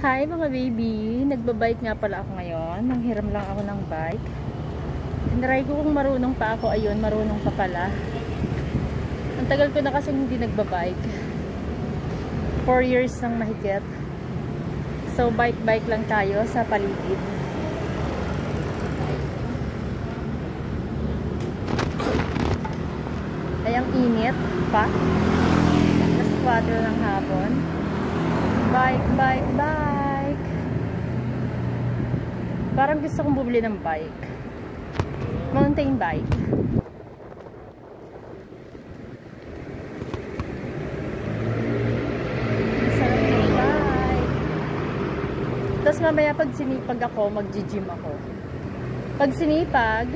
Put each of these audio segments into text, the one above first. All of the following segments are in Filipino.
Hi mga baby! Nagbabike nga pala ako ngayon. Nanghiram lang ako ng bike. Tinry ko kung marunong pa ako. Ayun, marunong pa pala. Ang tagal ko na kasi hindi nagbabike. 4 years nang mahigit. So bike-bike lang tayo sa paligid. Ay, ang init pa. Alas 4 ng hapon. Bike, bike, bike. Parang gusto kong bumili ng bike. Mountain bike. Sarap ng bike. Tapos mamaya pag sinipag ako, mag-gym ako. Pag sinipag,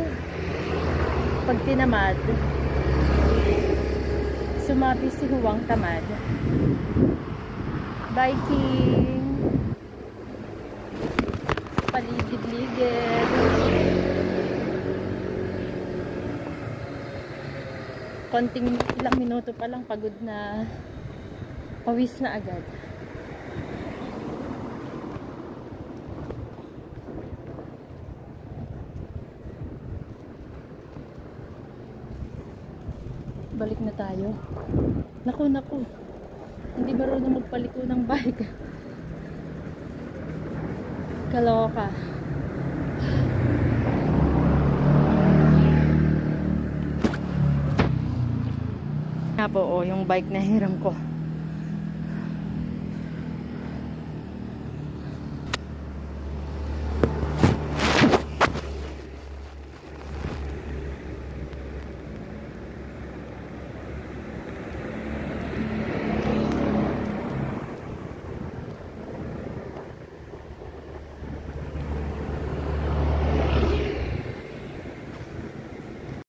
pag tinamad, sumabi si Huwang Tamad. Biking, paligid-ligid, konting ilang minuto pa lang pagod na, pawis na agad. Balik na tayo. Naku, hindi marunong magpaliko ng bike. Kaloka. Nga po, yung bike na hiram ko.